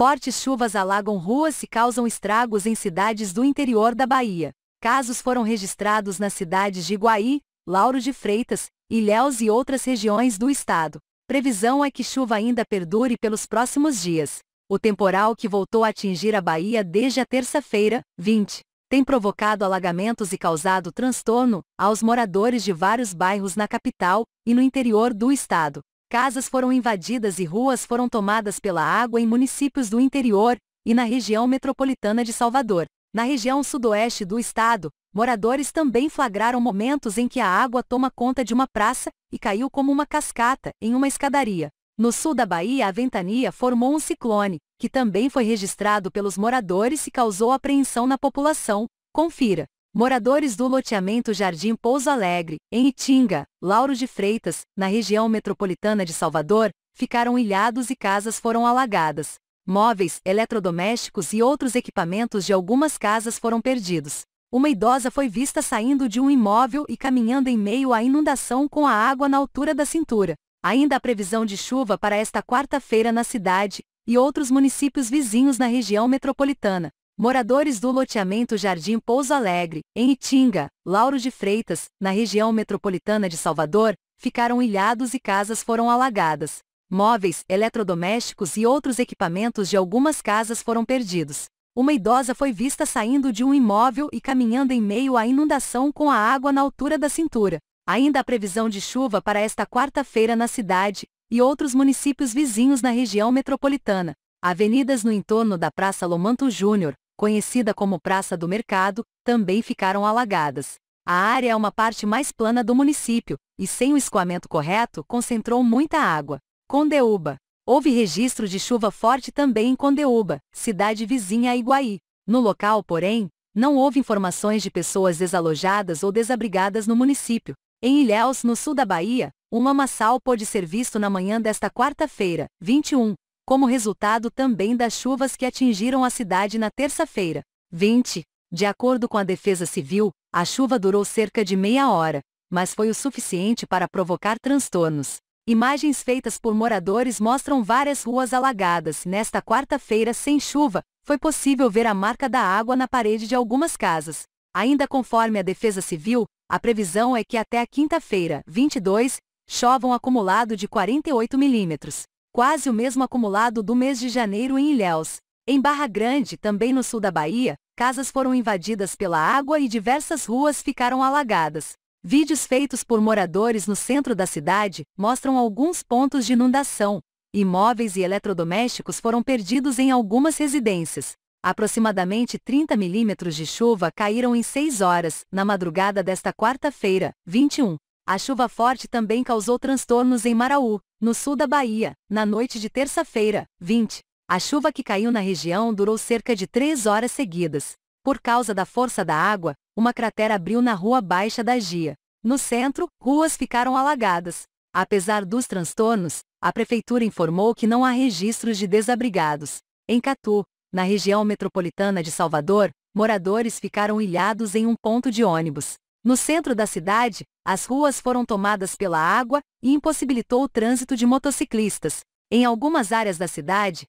Fortes chuvas alagam ruas e causam estragos em cidades do interior da Bahia. Casos foram registrados nas cidades de Iguaí, Lauro de Freitas, Ilhéus e outras regiões do estado. Previsão é que chuva ainda perdure pelos próximos dias. O temporal que voltou a atingir a Bahia desde a terça-feira, 20, tem provocado alagamentos e causado transtorno aos moradores de vários bairros na capital e no interior do estado. Casas foram invadidas e ruas foram tomadas pela água em municípios do interior e na região metropolitana de Salvador. Na região sudoeste do estado, moradores também flagraram momentos em que a água toma conta de uma praça e caiu como uma cascata em uma escadaria. No sul da Bahia, a ventania formou um ciclone, que também foi registrado pelos moradores e causou apreensão na população. Confira. Moradores do loteamento Jardim Pouso Alegre, em Itinga, Lauro de Freitas, na região metropolitana de Salvador, ficaram ilhados e casas foram alagadas. Móveis, eletrodomésticos e outros equipamentos de algumas casas foram perdidos. Uma idosa foi vista saindo de um imóvel e caminhando em meio à inundação com a água na altura da cintura. Ainda há previsão de chuva para esta quarta-feira na cidade e outros municípios vizinhos na região metropolitana. Moradores do loteamento Jardim Pouso Alegre, em Itinga, Lauro de Freitas, na região metropolitana de Salvador, ficaram ilhados e casas foram alagadas. Móveis, eletrodomésticos e outros equipamentos de algumas casas foram perdidos. Uma idosa foi vista saindo de um imóvel e caminhando em meio à inundação com a água na altura da cintura. Ainda há previsão de chuva para esta quarta-feira na cidade e outros municípios vizinhos na região metropolitana. Avenidas no entorno da Praça Lomanto Júnior, conhecida como Praça do Mercado, também ficaram alagadas. A área é uma parte mais plana do município, e sem o escoamento correto, concentrou muita água. Condeúba. Houve registro de chuva forte também em Condeúba, cidade vizinha a Iguaí. No local, porém, não houve informações de pessoas desalojadas ou desabrigadas no município. Em Ilhéus, no sul da Bahia, um lamaçal pôde ser visto na manhã desta quarta-feira, 21, como resultado também das chuvas que atingiram a cidade na terça-feira, 20. De acordo com a Defesa Civil, a chuva durou cerca de meia hora, mas foi o suficiente para provocar transtornos. Imagens feitas por moradores mostram várias ruas alagadas. Nesta quarta-feira sem chuva, foi possível ver a marca da água na parede de algumas casas. Ainda conforme a Defesa Civil, a previsão é que até a quinta-feira, 22, chova um acumulado de 48 milímetros. Quase o mesmo acumulado do mês de janeiro em Ilhéus. Em Barra Grande, também no sul da Bahia, casas foram invadidas pela água e diversas ruas ficaram alagadas. Vídeos feitos por moradores no centro da cidade mostram alguns pontos de inundação. Imóveis e eletrodomésticos foram perdidos em algumas residências. Aproximadamente 30 milímetros de chuva caíram em 6 horas, na madrugada desta quarta-feira, 21. A chuva forte também causou transtornos em Maraú, no sul da Bahia, na noite de terça-feira, 20. A chuva que caiu na região durou cerca de 3 horas seguidas. Por causa da força da água, uma cratera abriu na Rua Baixa da Gia. No centro, ruas ficaram alagadas. Apesar dos transtornos, a prefeitura informou que não há registros de desabrigados. Em Catu, na região metropolitana de Salvador, moradores ficaram ilhados em um ponto de ônibus. No centro da cidade, as ruas foram tomadas pela água e impossibilitou o trânsito de motociclistas. Em algumas áreas da cidade,